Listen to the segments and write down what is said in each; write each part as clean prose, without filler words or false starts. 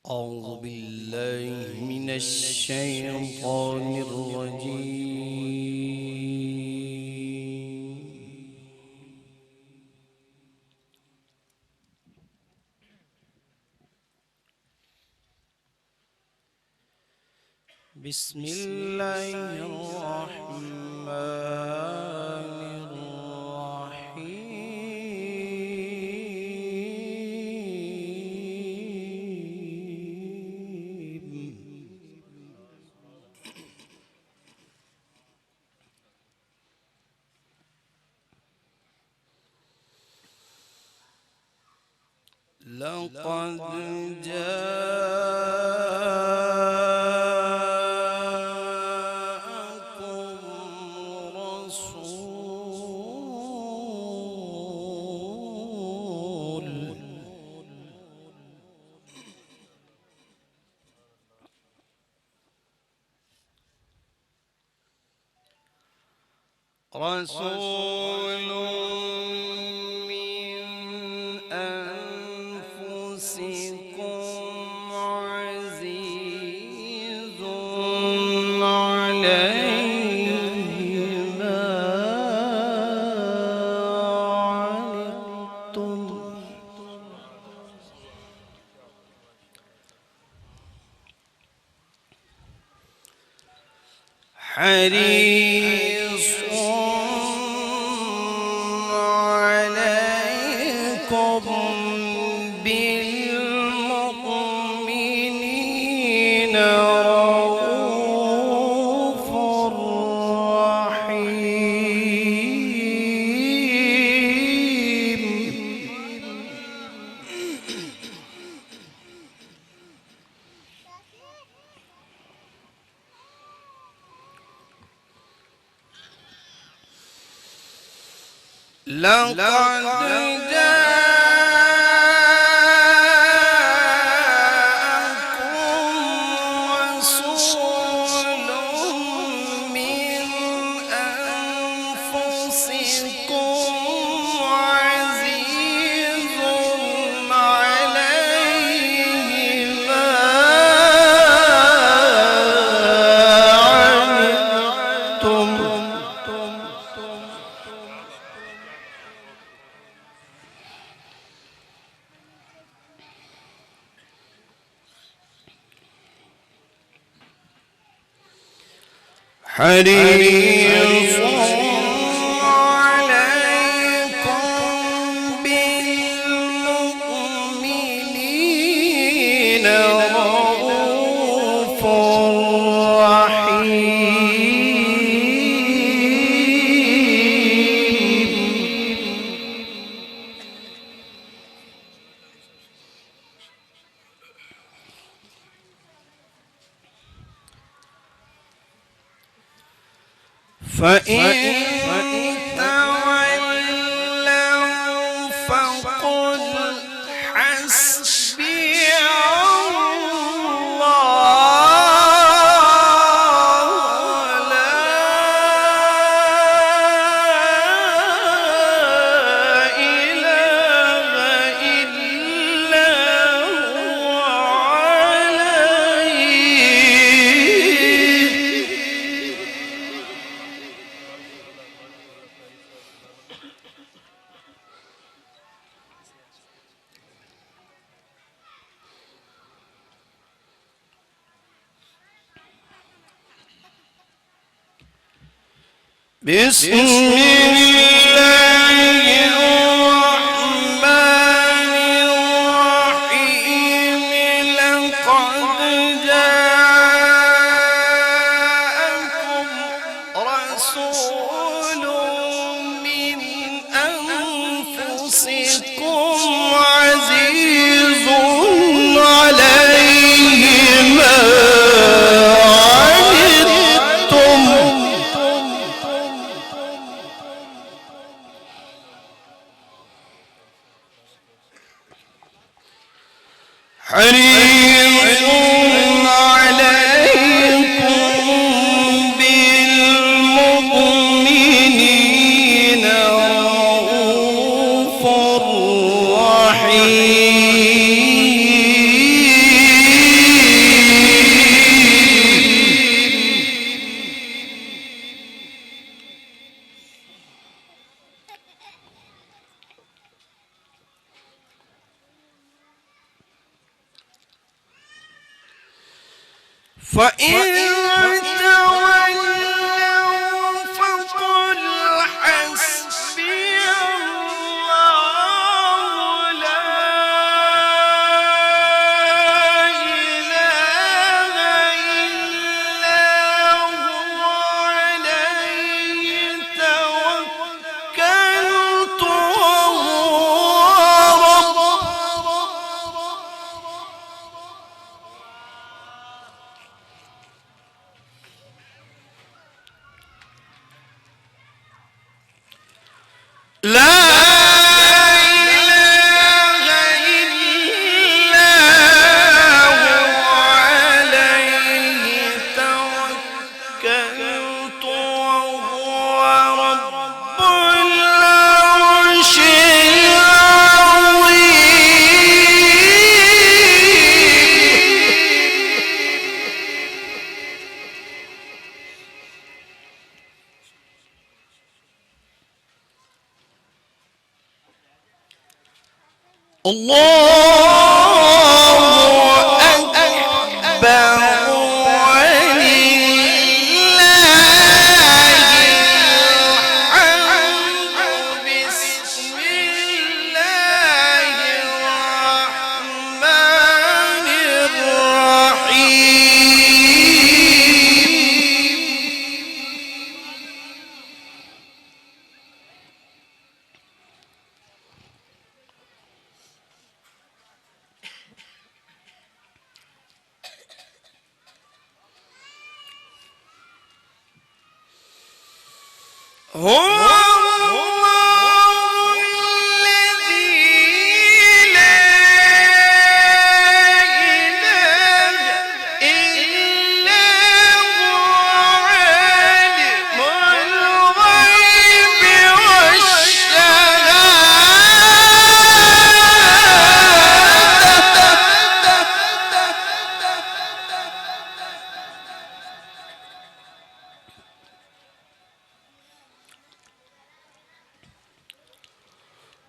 أعوذ بالله من الشيطان الرجيم. بسم الله الرحمن الرحيم. لقد جاءكم رسول من أنفسكم عزيز عليه ما عنتم حريص عليكم بالمؤمنين رؤوف رحيم. لقد جاءكم رسول من أنفسكم عزيز عليه ما عنتم حريص عليكم بالمؤمنين رؤوف رحيم. فإن تولوا فقل حسبي الله لا إله إلا هو بسم الله الرحمن الرحيم. لقد جاءكم رسول من أنفسكم عزيز عليه ما عنتم حريص عليكم بالمؤمنين رؤوف رحيم. فإن تولوا فقل حسبي الله لا إله إلا هو عليه توكلت وهو رب لا إله إلا هو عليه توكلت وهو رب العرش الله أكبر ولله الحمد بسم الله الرحمن الرحيم هو الله الذي لا إله إلا هو عالم الغيب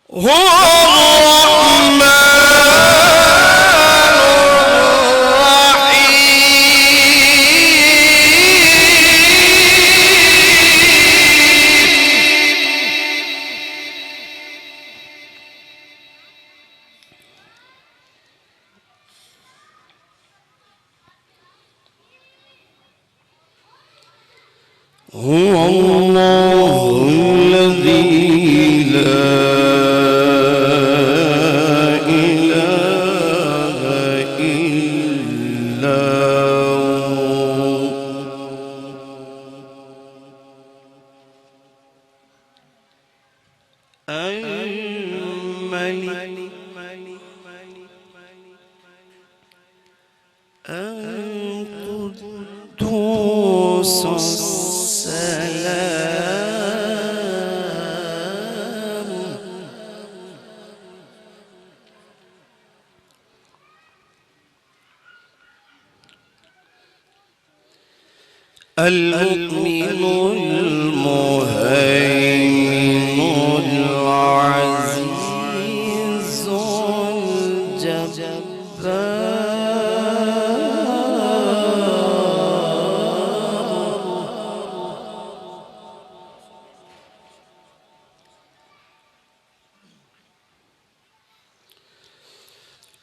هو الرحمن الرحيم هو الله الذي لا القدوس السلام المؤمن المهيمن العزيز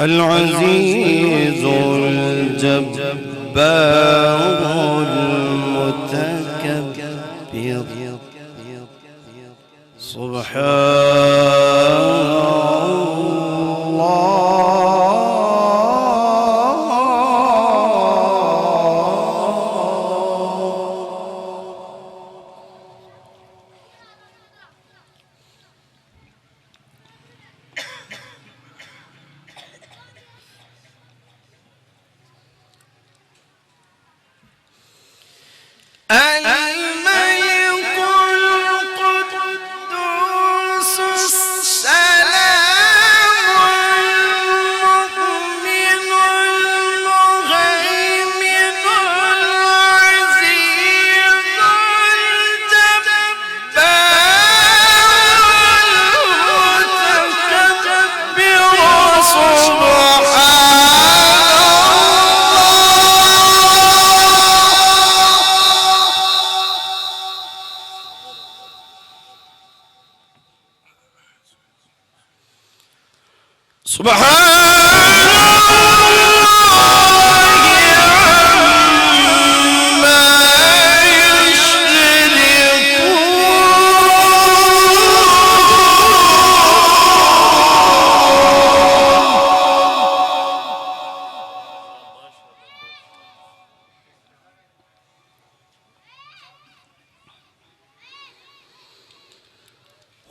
العزيز الجبار المتكبر سبحان الملك القدوس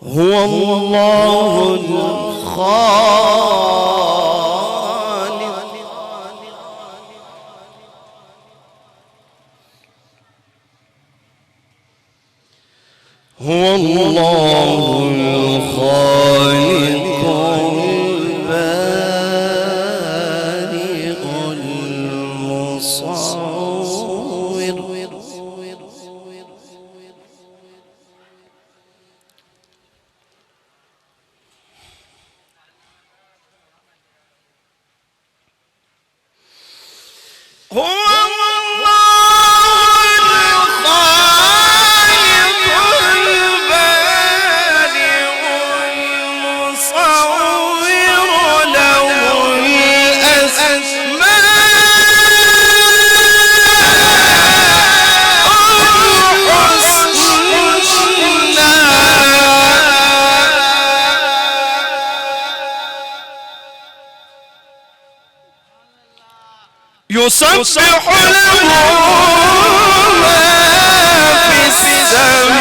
هو الله الخالق هو الله الخالق البارئ المصور هو يسبح له ما في السماوات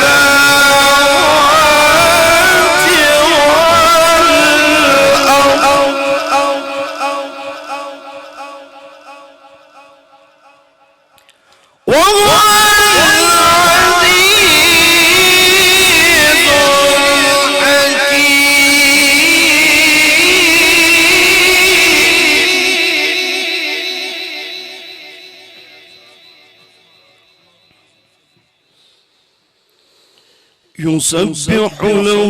والأرض وهو يسبح له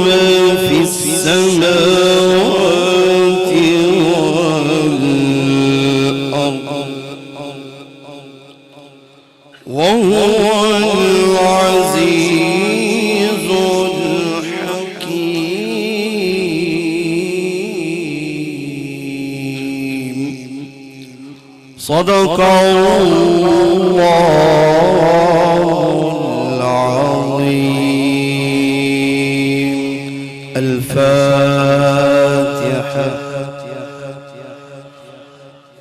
ما في السماوات والأرض وهو العزيز الحكيم صدق الله العظيم. الفاتحة.